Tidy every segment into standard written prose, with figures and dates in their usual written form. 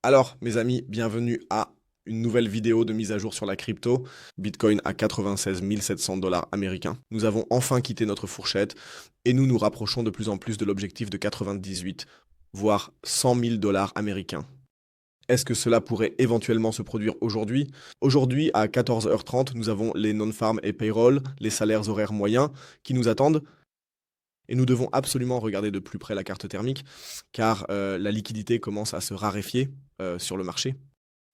Alors, mes amis, bienvenue à une nouvelle vidéo de mise à jour sur la crypto. Bitcoin à 96 700 dollars américains. Nous avons enfin quitté notre fourchette et nous nous rapprochons de plus en plus de l'objectif de 98, voire 100 000 dollars américains. Est-ce que cela pourrait éventuellement se produire aujourd'hui? Aujourd'hui, à 14h30, nous avons les non-farm et payroll, les salaires horaires moyens qui nous attendent. Et nous devons absolument regarder de plus près la carte thermique, car la liquidité commence à se raréfier sur le marché.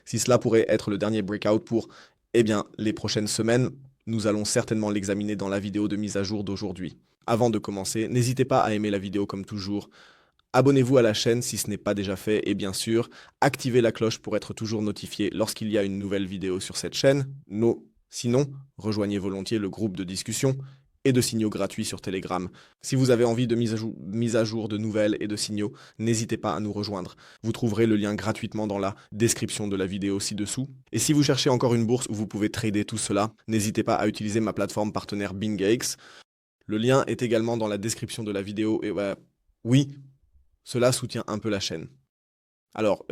Si cela pourrait être le dernier breakout pour les prochaines semaines, nous allons certainement l'examiner dans la vidéo de mise à jour d'aujourd'hui. Avant de commencer, n'hésitez pas à aimer la vidéo comme toujours. Abonnez-vous à la chaîne si ce n'est pas déjà fait et bien sûr, activez la cloche pour être toujours notifié lorsqu'il y a une nouvelle vidéo sur cette chaîne. Sinon, rejoignez volontiers le groupe de discussion et de signaux gratuits sur Telegram. Si vous avez envie de mise à jour de nouvelles et de signaux, n'hésitez pas à nous rejoindre. Vous trouverez le lien gratuitement dans la description de la vidéo ci-dessous. Et si vous cherchez encore une bourse où vous pouvez trader tout cela, n'hésitez pas à utiliser ma plateforme partenaire BingX. Le lien est également dans la description de la vidéo et oui, cela soutient un peu la chaîne. Alors,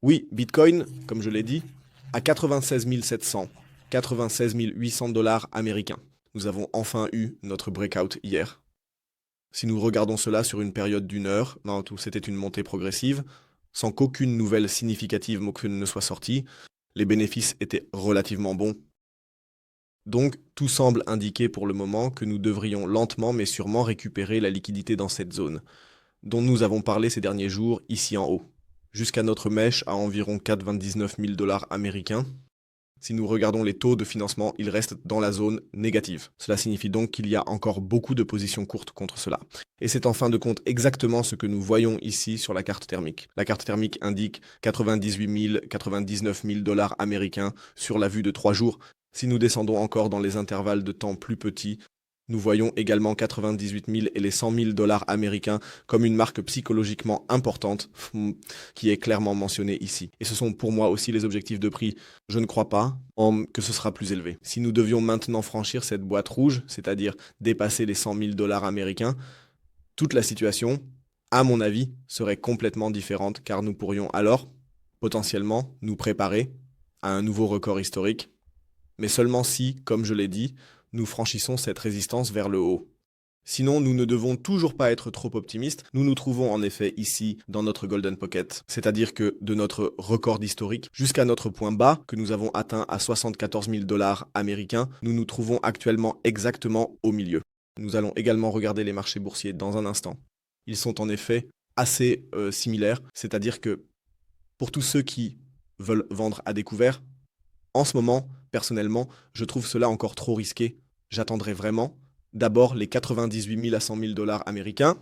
oui, Bitcoin, comme je l'ai dit, à 96 700, 96 800 dollars américains. Nous avons enfin eu notre breakout hier. Si nous regardons cela sur une période d'une heure, c'était une montée progressive, sans qu'aucune nouvelle significative ne soit sortie, les bénéfices étaient relativement bons. Donc, tout semble indiquer pour le moment que nous devrions lentement mais sûrement récupérer la liquidité dans cette zone, dont nous avons parlé ces derniers jours ici en haut, jusqu'à notre mèche à environ 4,29 000 dollars américains. Si nous regardons les taux de financement, ils restent dans la zone négative. Cela signifie donc qu'il y a encore beaucoup de positions courtes contre cela. Et c'est en fin de compte exactement ce que nous voyons ici sur la carte thermique. La carte thermique indique 98 000, 99 000 dollars américains sur la vue de 3 jours. Si nous descendons encore dans les intervalles de temps plus petits, nous voyons également 98 000 et les 100 000 dollars américains comme une marque psychologiquement importante qui est clairement mentionnée ici. Et ce sont pour moi aussi les objectifs de prix. Je ne crois pas que ce sera plus élevé. Si nous devions maintenant franchir cette boîte rouge, c'est-à-dire dépasser les 100 000 dollars américains, toute la situation, à mon avis, serait complètement différente car nous pourrions alors potentiellement nous préparer à un nouveau record historique, mais seulement si, comme je l'ai dit, nous franchissons cette résistance vers le haut. Sinon, nous ne devons toujours pas être trop optimistes. Nous nous trouvons en effet ici dans notre Golden Pocket, c'est-à-dire que de notre record historique jusqu'à notre point bas que nous avons atteint à 74 000 dollars américains, nous nous trouvons actuellement exactement au milieu. Nous allons également regarder les marchés boursiers dans un instant. Ils sont en effet assez similaires, c'est-à-dire que pour tous ceux qui veulent vendre à découvert, en ce moment, personnellement, je trouve cela encore trop risqué. J'attendrai vraiment d'abord les 98 000 à 100 000 dollars américains,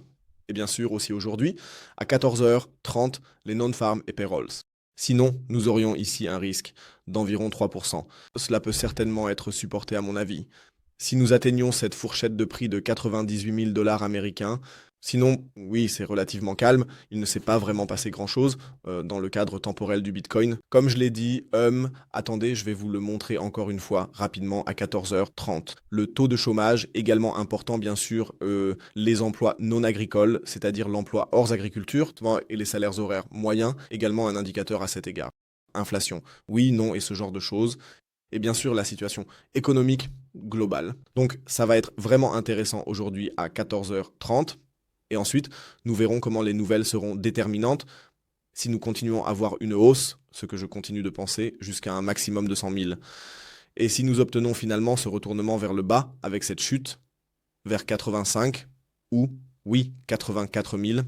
et bien sûr aussi aujourd'hui, à 14h30, les non-farm et payrolls. Sinon, nous aurions ici un risque d'environ 3%. Cela peut certainement être supporté à mon avis. Si nous atteignons cette fourchette de prix de 98 000 dollars américains, sinon, oui, c'est relativement calme. Il ne s'est pas vraiment passé grand-chose dans le cadre temporel du Bitcoin. Comme je l'ai dit, attendez, je vais vous le montrer encore une fois rapidement à 14h30. Le taux de chômage, également important bien sûr, les emplois non agricoles, c'est-à-dire l'emploi hors agriculture, et les salaires horaires moyens, également un indicateur à cet égard. Inflation, oui, non, et ce genre de choses. Et bien sûr la situation économique globale. Donc ça va être vraiment intéressant aujourd'hui à 14h30. Et ensuite, nous verrons comment les nouvelles seront déterminantes si nous continuons à voir une hausse, ce que je continue de penser, jusqu'à un maximum de 100 000. Et si nous obtenons finalement ce retournement vers le bas avec cette chute vers 85 ou, oui, 84 000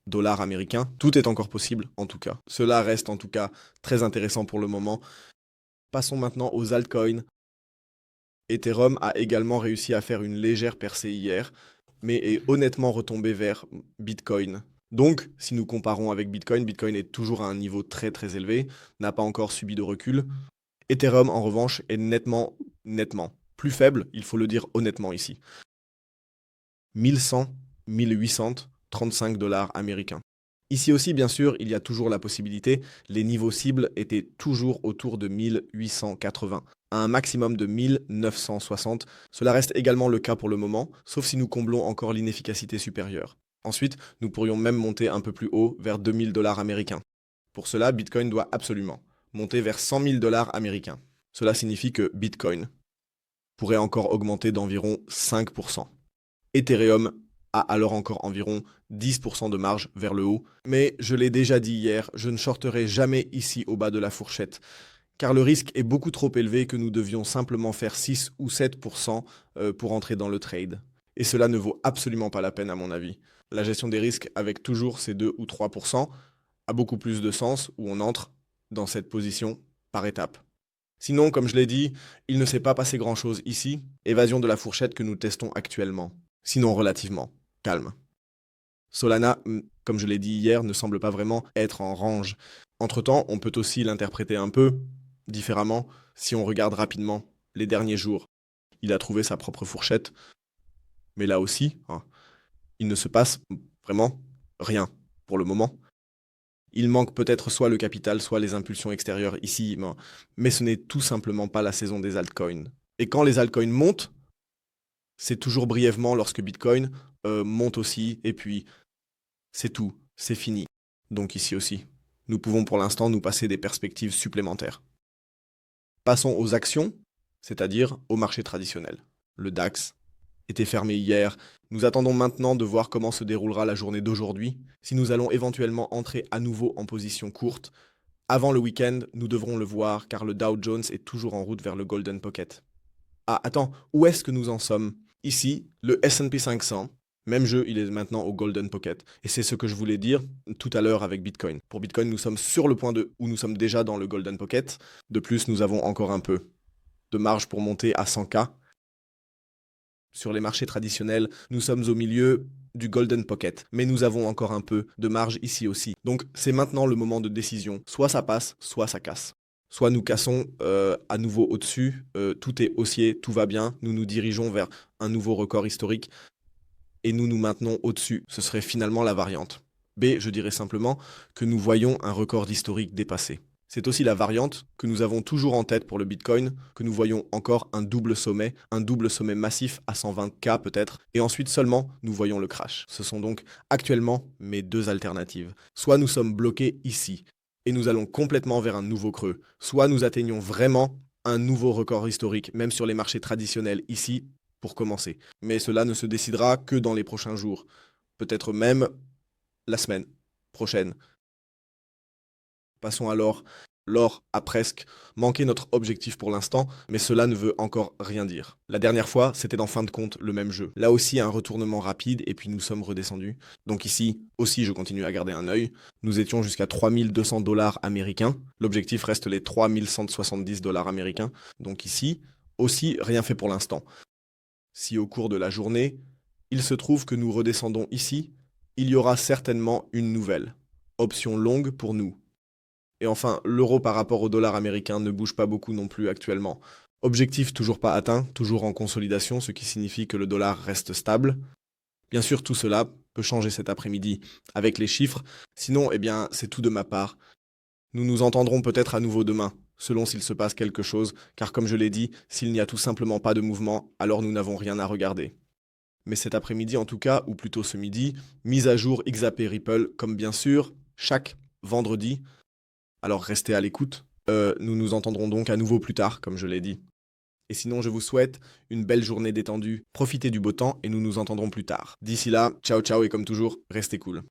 dollars américains, tout est encore possible en tout cas. Cela reste en tout cas très intéressant pour le moment. Passons maintenant aux altcoins. Ethereum a également réussi à faire une légère percée hier, mais est honnêtement retombé vers Bitcoin. Donc, si nous comparons avec Bitcoin, Bitcoin est toujours à un niveau très très élevé, n'a pas encore subi de recul. Ethereum, en revanche, est nettement plus faible, il faut le dire honnêtement ici. 1100, 1800, 35 dollars américains. Ici aussi, bien sûr, il y a toujours la possibilité, les niveaux cibles étaient toujours autour de 1880, à un maximum de 1960. Cela reste également le cas pour le moment, sauf si nous comblons encore l'inefficacité supérieure. Ensuite, nous pourrions même monter un peu plus haut vers 2000 dollars américains. Pour cela, Bitcoin doit absolument monter vers 100 000 dollars américains. Cela signifie que Bitcoin pourrait encore augmenter d'environ 5%. Ethereum a alors encore environ 10% de marge vers le haut. Mais je l'ai déjà dit hier, je ne shorterai jamais ici au bas de la fourchette, car le risque est beaucoup trop élevé que nous devions simplement faire 6 ou 7% pour entrer dans le trade. Et cela ne vaut absolument pas la peine à mon avis. La gestion des risques avec toujours ces 2 ou 3% a beaucoup plus de sens où on entre dans cette position par étapes. Sinon, comme je l'ai dit, il ne s'est pas passé grand-chose ici, évasion de la fourchette que nous testons actuellement. Sinon relativement calme. Solana, comme je l'ai dit hier, ne semble pas vraiment être en range. Entre-temps, on peut aussi l'interpréter un peu différemment si on regarde rapidement les derniers jours. Il a trouvé sa propre fourchette, mais là aussi, il ne se passe vraiment rien pour le moment. Il manque peut-être soit le capital, soit les impulsions extérieures ici, mais ce n'est tout simplement pas la saison des altcoins. Et quand les altcoins montent, c'est toujours brièvement lorsque Bitcoin monte aussi, et puis c'est tout, c'est fini. Donc ici aussi, nous pouvons pour l'instant nous passer des perspectives supplémentaires. Passons aux actions, c'est-à-dire au marché traditionnel. Le DAX était fermé hier. Nous attendons maintenant de voir comment se déroulera la journée d'aujourd'hui, si nous allons éventuellement entrer à nouveau en position courte. Avant le week-end, nous devrons le voir car le Dow Jones est toujours en route vers le Golden Pocket. Ah, attends, où est-ce que nous en sommes? Ici, le S&P 500, même jeu, il est maintenant au Golden Pocket. Et c'est ce que je voulais dire tout à l'heure avec Bitcoin. Pour Bitcoin, nous sommes sur le point où nous sommes déjà dans le Golden Pocket. De plus, nous avons encore un peu de marge pour monter à 100K. Sur les marchés traditionnels, nous sommes au milieu du Golden Pocket, mais nous avons encore un peu de marge ici aussi. Donc c'est maintenant le moment de décision. Soit ça passe, soit ça casse. Soit nous cassons à nouveau au-dessus, tout est haussier, tout va bien, nous nous dirigeons vers un nouveau record historique et nous nous maintenons au-dessus. Ce serait finalement la variante. B, je dirais simplement que nous voyons un record historique dépassé. C'est aussi la variante que nous avons toujours en tête pour le Bitcoin, que nous voyons encore un double sommet massif à 120K peut-être, et ensuite seulement nous voyons le crash. Ce sont donc actuellement mes deux alternatives. Soit nous sommes bloqués ici, et nous allons complètement vers un nouveau creux, soit nous atteignons vraiment un nouveau record historique, même sur les marchés traditionnels ici, pour commencer. Mais cela ne se décidera que dans les prochains jours, peut-être même la semaine prochaine. Passons alors, l'or a presque manqué notre objectif pour l'instant, mais cela ne veut encore rien dire. La dernière fois, c'était en fin de compte le même jeu. Là aussi, un retournement rapide, et puis nous sommes redescendus. Donc ici, aussi, je continue à garder un œil. Nous étions jusqu'à 3200 dollars américains. L'objectif reste les 3170 dollars américains. Donc ici, aussi, rien fait pour l'instant. Si au cours de la journée, il se trouve que nous redescendons ici, il y aura certainement une nouvelle option longue pour nous. Et enfin, l'euro par rapport au dollar américain ne bouge pas beaucoup non plus actuellement. Objectif toujours pas atteint, toujours en consolidation, ce qui signifie que le dollar reste stable. Bien sûr, tout cela peut changer cet après-midi avec les chiffres. Sinon, eh bien, c'est tout de ma part. Nous nous entendrons peut-être à nouveau demain, selon s'il se passe quelque chose, car comme je l'ai dit, s'il n'y a tout simplement pas de mouvement, alors nous n'avons rien à regarder. Mais cet après-midi en tout cas, ou plutôt ce midi, mise à jour XAP Ripple, comme bien sûr, chaque vendredi. Alors restez à l'écoute. Nous nous entendrons donc à nouveau plus tard, comme je l'ai dit. Et sinon, je vous souhaite une belle journée détendue. Profitez du beau temps et nous nous entendrons plus tard. D'ici là, ciao ciao et comme toujours, restez cool.